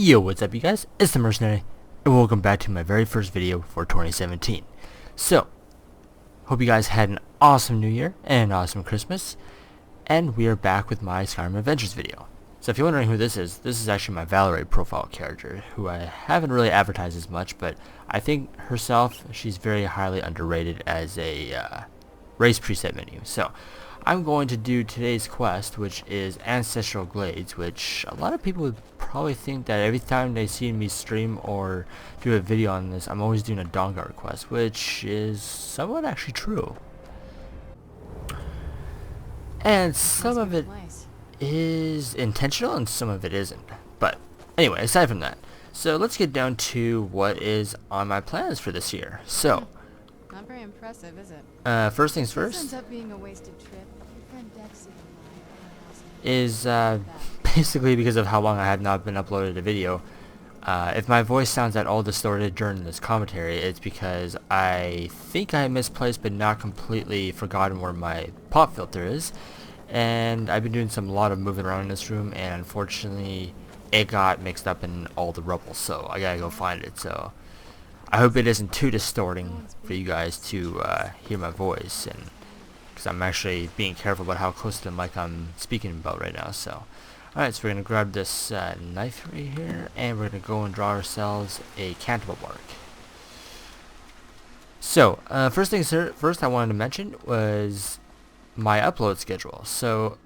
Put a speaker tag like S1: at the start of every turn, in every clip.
S1: Yo, what's up you guys? It's the Mercenary, and welcome back to my very first video for 2017. So, hope you guys had an awesome New Year and an awesome Christmas, and we are back with my Skyrim Adventures video. So if you're wondering who this is actually my Valleri profile character, who I haven't really advertised as much, but I think herself, she's very highly underrated as a race preset menu. So, I'm going to do today's quest, which is Ancestral Glades, which a lot of people would probably think that every time they see me stream or do a video on this, I'm always doing a Dawnguard quest, which is somewhat actually true. And some of it is intentional and some of it isn't. But anyway, aside from that, so let's get down to what is on my plans for this year. So,
S2: not very impressive, is it?
S1: first things first.
S2: This ends up being a wasted trip.
S1: Is basically because of how long I have not been uploaded a video. If my voice sounds at all distorted during this commentary, it's because I think I misplaced but not completely forgotten where my pop filter is, and I've been doing a lot of moving around in this room, and unfortunately it got mixed up in all the rubble, so I gotta go find it. So I hope it isn't too distorting for you guys to hear my voice, and because I'm actually being careful about how close to the mic I'm speaking about right now. So, alright, so we're going to grab this knife right here, and we're going to go and draw ourselves a cantable bark. So, first things first I wanted to mention was my upload schedule. So,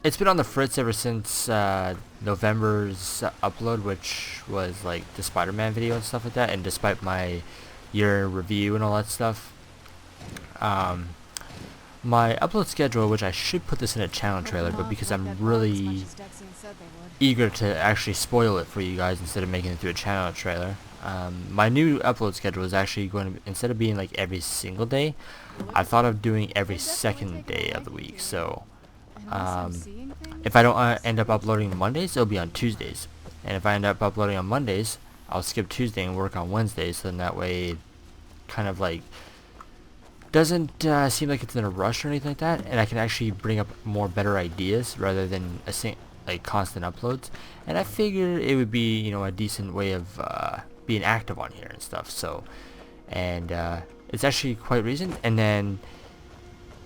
S1: it's been on the fritz ever since November's upload, which was like the Spider-Man video and stuff like that, and despite my year review and all that stuff. My upload schedule, which I should put this in a channel trailer, but because I'm really eager to actually spoil it for you guys instead of making it through a channel trailer, my new upload schedule is actually going to, instead of being like every single day, I thought of doing every second day of the week. So if I don't end up uploading Mondays, it'll be on Tuesdays, and if I end up uploading on Mondays, I'll skip Tuesday and work on Wednesdays, so then that way kind of like doesn't seem like it's in a rush or anything like that, and I can actually bring up more better ideas rather than like constant uploads. And I figured it would be, you know, a decent way of being active on here and stuff. So, and it's actually quite recent. And then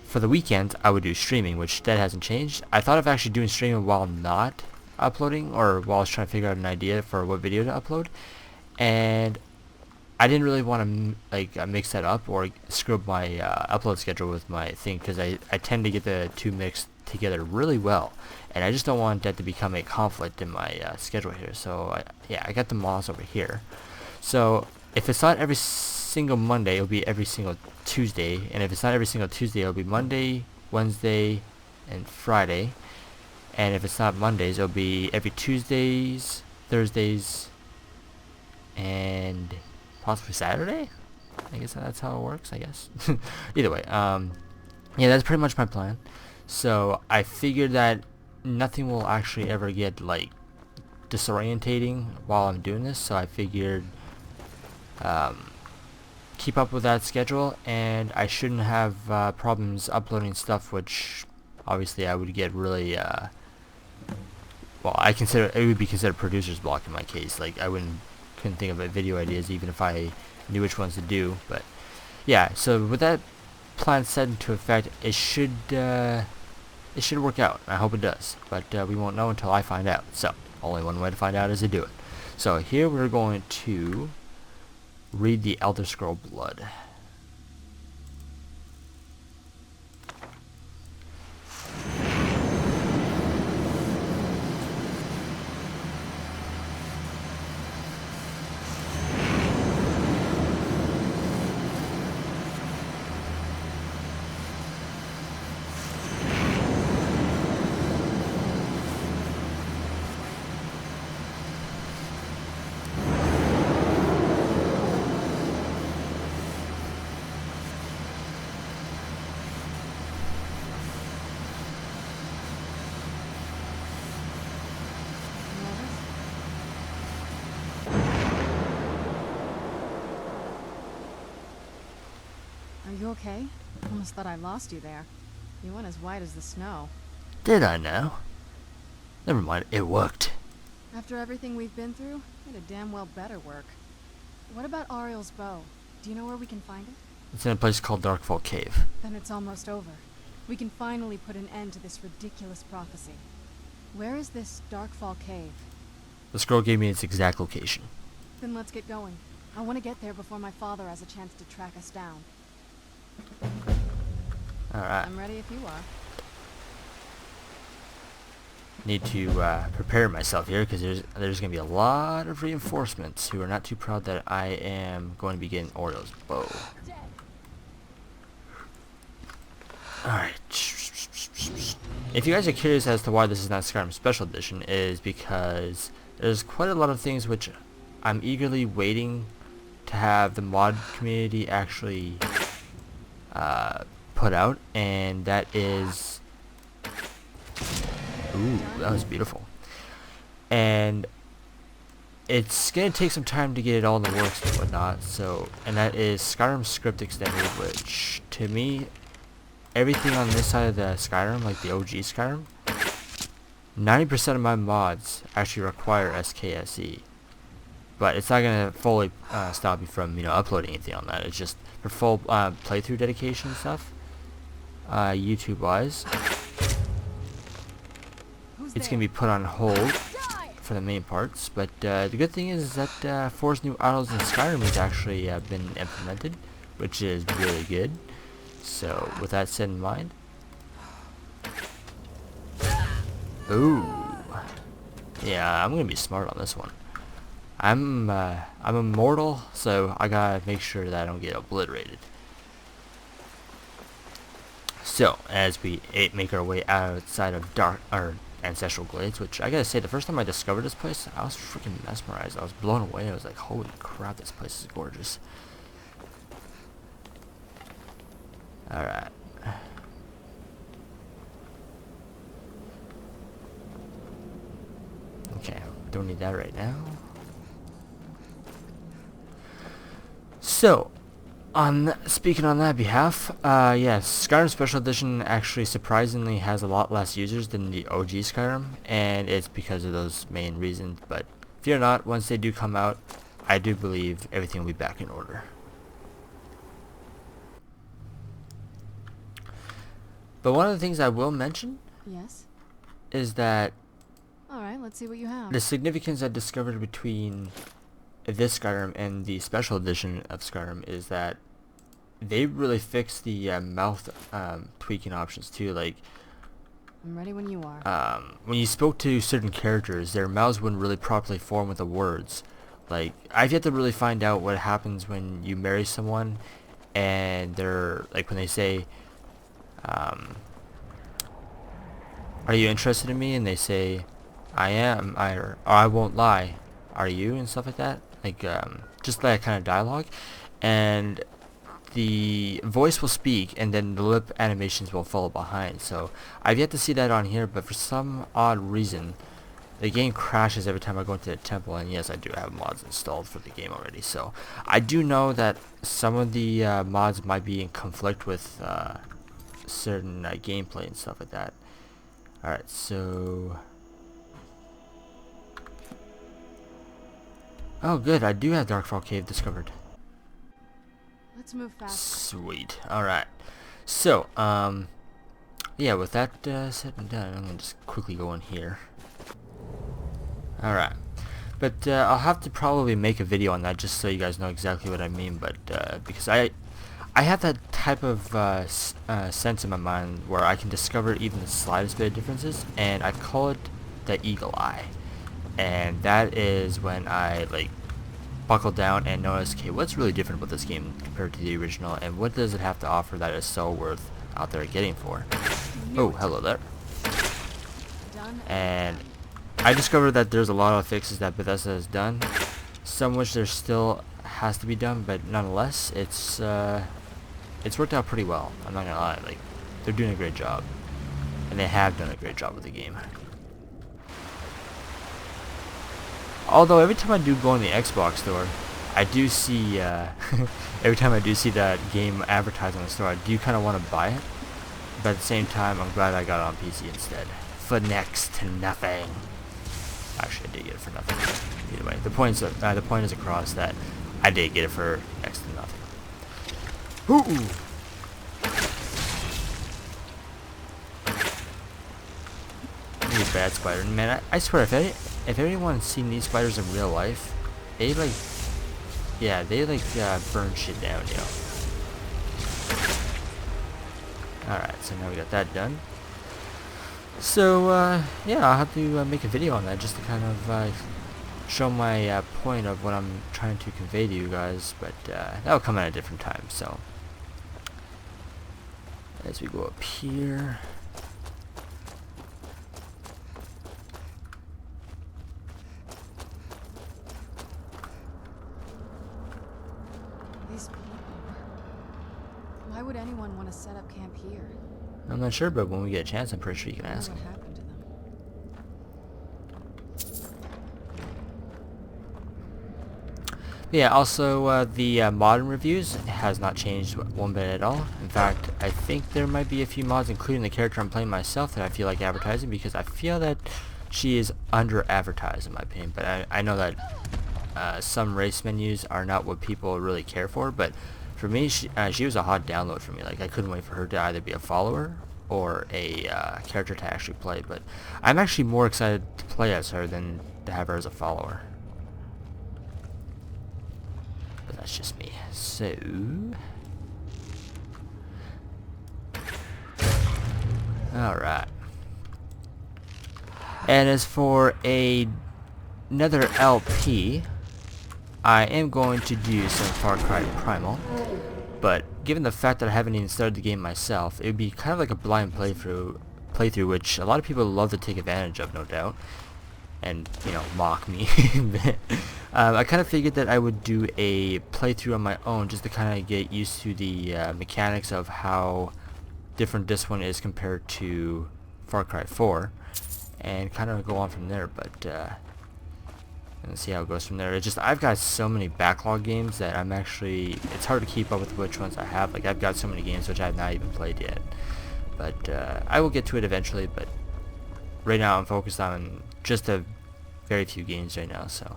S1: for the weekends, I would do streaming, which that hasn't changed. I thought of actually doing streaming while not uploading, or while I was trying to figure out an idea for what video to upload, and I didn't really want to like mix that up or screw up my upload schedule with my thing, because I tend to get the two mixed together really well, and I just don't want that to become a conflict in my schedule here. So I got the mods over here. So if it's not every single Monday, it'll be every single Tuesday, and if it's not every single Tuesday, it'll be Monday, Wednesday, and Friday. And if it's not Mondays, it'll be every Tuesdays, Thursdays, and possibly Saturday? I guess that's how it works, I guess. Either way, yeah, that's pretty much my plan. So I figured that nothing will actually ever get like disorientating while I'm doing this, so I figured keep up with that schedule, and I shouldn't have problems uploading stuff, which obviously I would get really well, it would be considered producer's block in my case. Like I couldn't think of video ideas even if I knew which ones to do. But yeah, so with that plan set into effect, it should work out. I hope it does, but we won't know until I find out. So only one way to find out is to do it. So here we're going to read the Elder Scroll Blood.
S2: Are you okay? Almost thought I lost you there. You went as white as the snow.
S1: Did I now? Never mind, it worked.
S2: After everything we've been through, it'd damn well better work. What about Ariel's bow? Do you know where we can find it?
S1: It's in a place called Darkfall Cave.
S2: Then it's almost over. We can finally put an end to this ridiculous prophecy. Where is this Darkfall Cave?
S1: The scroll gave me its exact location.
S2: Then let's get going. I want to get there before my father has a chance to track us down.
S1: Alright.
S2: I'm ready if you are.
S1: Need to prepare myself here because there's going to be a lot of reinforcements who are not too proud that I am going to be getting Oriole's bow. Alright. If you guys are curious as to why this is not Skyrim Special Edition, is because there's quite a lot of things which I'm eagerly waiting to have the mod community actually put out, and that is... Ooh, that was beautiful. And it's gonna take some time to get it all in the works and whatnot, so, and that is Skyrim Script Extended, which, to me, everything on this side of the Skyrim, like the OG Skyrim, 90% of my mods actually require SKSE. But it's not gonna fully stop you from, uploading anything on that. It's just for full playthrough dedication and stuff, YouTube-wise. It's going to be put on hold for the main parts, but the good thing is that 4's new idols in Skyrim has actually been implemented, which is really good. So, with that said in mind... Ooh. Yeah, I'm going to be smart on this one. I'm immortal, so I gotta make sure that I don't get obliterated. So, as we make our way outside of Ancestral Glades, which I gotta say, the first time I discovered this place, I was freaking mesmerized. I was blown away. I was like, holy crap, this place is gorgeous. Alright. Okay, don't need that right now. So, speaking on that behalf, yes, Skyrim Special Edition actually surprisingly has a lot less users than the OG Skyrim, and it's because of those main reasons, but fear not, once they do come out, I do believe everything will be back in order. But one of the things I will mention is that
S2: Alright, let's see what you have.
S1: the significance I discovered between this Skyrim and the Special Edition of Skyrim is that they really fixed the mouth tweaking options too. Like,
S2: I'm ready when you are.
S1: when you spoke to certain characters, their mouths wouldn't really properly form with the words. Like, I've yet to really find out what happens when you marry someone and they're, like, when they say, are you interested in me? And they say, I am, or I won't lie, are you? And stuff like that. Like, just that kind of dialogue. And the voice will speak, and then the lip animations will follow behind. So, I've yet to see that on here, but for some odd reason, the game crashes every time I go into the temple, and yes, I do have mods installed for the game already. So, I do know that some of the mods might be in conflict with certain gameplay and stuff like that. Alright, so... Oh good, I do have Darkfall Cave discovered.
S2: Let's move fast.
S1: Sweet. Alright. So, yeah, with that said and done, I'm gonna just quickly go in here. Alright. But I'll have to probably make a video on that just so you guys know exactly what I mean, but because I have that type of sense in my mind where I can discover even the slightest bit of differences, and I call it the eagle eye. And that is when I like buckle down and notice, okay, what's really different about this game compared to the original, and what does it have to offer that is so worth out there getting for? Oh, hello there. And I discovered that there's a lot of fixes that Bethesda has done, some which there still has to be done, but nonetheless, it's worked out pretty well. I'm not gonna lie, like, they're doing a great job, and they have done a great job with the game. Although every time I do go in the Xbox store, I do see every time I do see that game advertised on the store, I do kind of want to buy it, but at the same time, I'm glad I got it on PC instead, for next to nothing. Actually, I did get it for nothing. Either way, the point is across that I did get it for next to nothing. Ooh. These bad spider, man. I swear, if anyone's seen these spiders in real life, they like, yeah, they like burn shit down, you know. All right, so now we got that done. So yeah, I'll have to make a video on that just to kind of show my point of what I'm trying to convey to you guys, but that'll come at a different time. So as we go up here,
S2: These people. Why would anyone want to set up camp here?
S1: I'm not sure, but when we get a chance, I'm pretty sure you can ask
S2: What
S1: them.
S2: happened to them?
S1: Yeah, also the modern reviews has not changed one bit at all. In fact, I think there might be a few mods, including the character I'm playing myself, that I feel like advertising because I feel that she is under-advertised in my opinion. But I know that some race menus are not what people really care for, but for me, she was a hot download for me. Like, I couldn't wait for her to either be a follower or a character to actually play. But I'm actually more excited to play as her than to have her as a follower. But that's just me. So alright. And as for another LP, I am going to do some Far Cry Primal, but given the fact that I haven't even started the game myself, it would be kind of like a blind playthrough, which a lot of people love to take advantage of, no doubt, and, you know, mock me. I kind of figured that I would do a playthrough on my own just to kind of get used to the mechanics of how different this one is compared to Far Cry 4, and kind of go on from there, but and see how it goes from there. It's just, I've got so many backlog games that I'm actually, it's hard to keep up with which ones I have. Like, I've got so many games which I have not even played yet, but I will get to it eventually. But right now I'm focused on just a very few games right now. So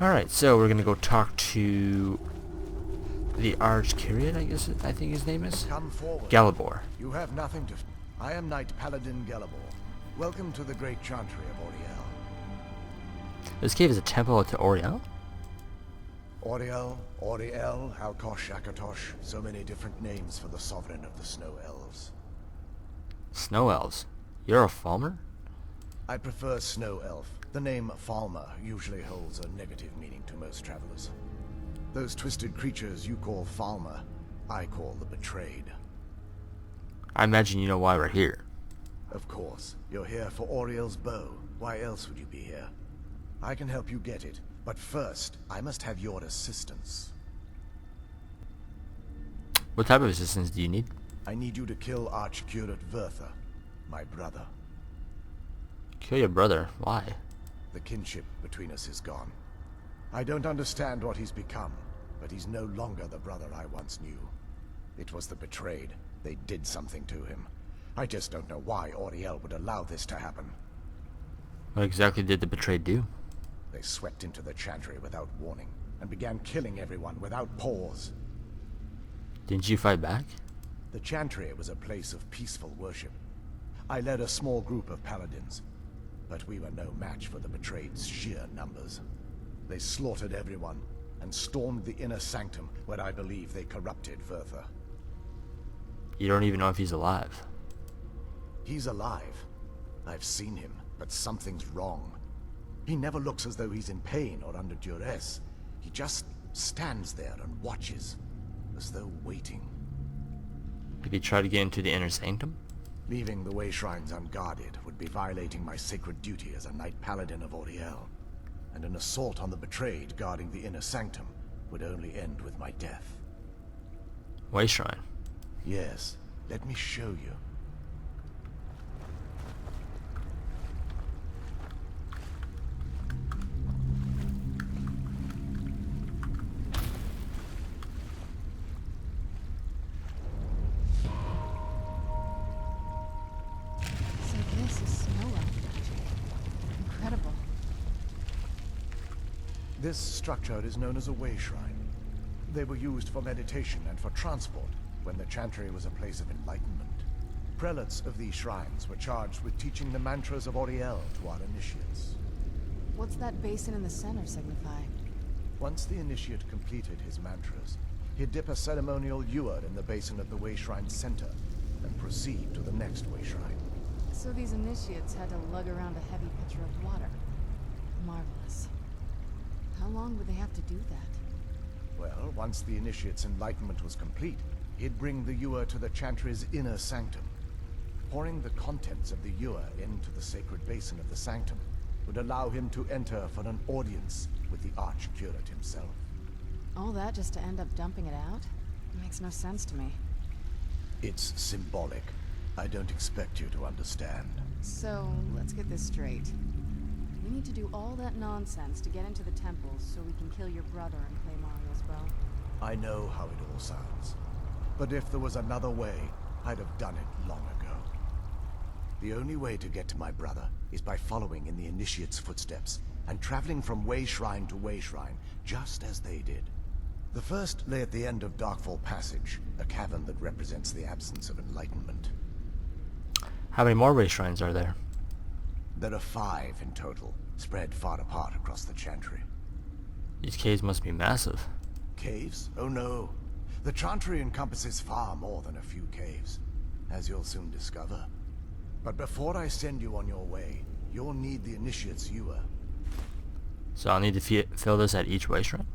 S1: alright, so we're gonna go talk to the Archkyrian, I think his name is
S3: Come forward.
S1: Galibor.
S3: You have nothing to. I am Knight Paladin Galibor. Welcome to the great chantry of Oriel.
S1: This cave is a temple to Oriel?
S3: Oriel, Oriel, Halkosh, Akatosh, so many different names for the sovereign of the Snow Elves.
S1: Snow Elves? You're a Falmer?
S3: I prefer Snow Elf. The name Falmer usually holds a negative meaning to most travelers. Those twisted creatures you call Falmer, I call the Betrayed.
S1: I imagine you know why we're here.
S3: Of course, you're here for Oriel's bow. Why else would you be here? I can help you get it, but first, I must have your assistance.
S1: What type of assistance do you need?
S3: I need you to kill Archcurate Vertha, my brother.
S1: Kill your brother. Why?
S3: The kinship between us is gone. I don't understand what he's become, but he's no longer the brother I once knew. It was the Betrayed. They did something to him. I just don't know why Oriel would allow this to happen.
S1: What exactly did the Betrayed do?
S3: They swept into the chantry without warning, and began killing everyone without pause.
S1: Didn't you fight back?
S3: The chantry was a place of peaceful worship. I led a small group of paladins, but we were no match for the Betrayed's sheer numbers. They slaughtered everyone, and stormed the inner sanctum where I believe they corrupted Vertha.
S1: You don't even know if he's alive.
S3: He's alive. I've seen him, but something's wrong. He never looks as though he's in pain or under duress. He just stands there and watches, as though waiting.
S1: Did he try to get into the inner sanctum?
S3: Leaving the way shrines unguarded would be violating my sacred duty as a Knight Paladin of Oriel. And an assault on the Betrayed guarding the inner sanctum would only end with my death.
S1: Way shrine.
S3: Yes, let me show you.
S2: So this is Snow Elf magic. Incredible.
S3: This structure is known as a way shrine. They were used for meditation and for transport when the Chantry was a place of enlightenment. Prelates of these shrines were charged with teaching the mantras of Oriel to our initiates.
S2: What's that basin in the center signify?
S3: Once the initiate completed his mantras, he'd dip a ceremonial ewer in the basin of the way shrine's center and proceed to the next way shrine.
S2: So these initiates had to lug around a heavy pitcher of water. Marvelous. How long would they have to do that?
S3: Well, once the initiate's enlightenment was complete, he'd bring the ewer to the Chantry's inner sanctum. Pouring the contents of the ewer into the sacred basin of the sanctum would allow him to enter for an audience with the Archcurate himself.
S2: All that just to end up dumping it out? Makes no sense to me.
S3: It's symbolic. I don't expect you to understand.
S2: So, let's get this straight. We need to do all that nonsense to get into the temples so we can kill your brother and play Mario's bow.
S3: I know how it all sounds. But if there was another way, I'd have done it long ago. The only way to get to my brother is by following in the Initiate's footsteps and traveling from way shrine to way shrine, just as they did. The first lay at the end of Darkfall Passage, a cavern that represents the absence of enlightenment.
S1: How many more way shrines are there?
S3: There are 5 in total, spread far apart across the Chantry.
S1: These caves must be massive.
S3: Caves? Oh no. The Chantry encompasses far more than a few caves, as you'll soon discover. But before I send you on your way, you'll need the Initiate's ewer.
S1: So I'll need to fill this at each way shrine?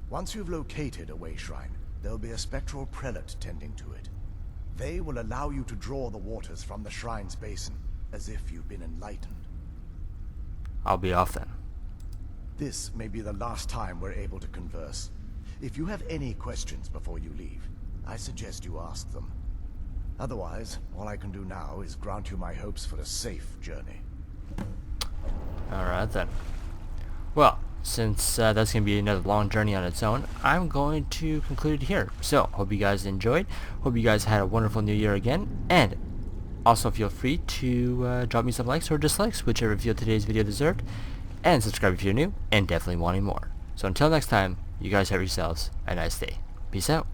S3: Once you've located a way shrine, there'll be a spectral prelate tending to it. They will allow you to draw the waters from the shrine's basin, as if you've been enlightened.
S1: I'll be off then.
S3: This may be the last time we're able to converse. If you have any questions before you leave, I suggest you ask them. Otherwise, all I can do now is grant you my hopes for a safe journey.
S1: Alright then. Well, since that's going to be another long journey on its own, I'm going to conclude here. So, hope you guys enjoyed. Hope you guys had a wonderful new year again. And also feel free to drop me some likes or dislikes, whichever you feel today's video deserved. And subscribe if you're new and definitely wanting more. So until next time, you guys have yourselves a nice day. Peace out.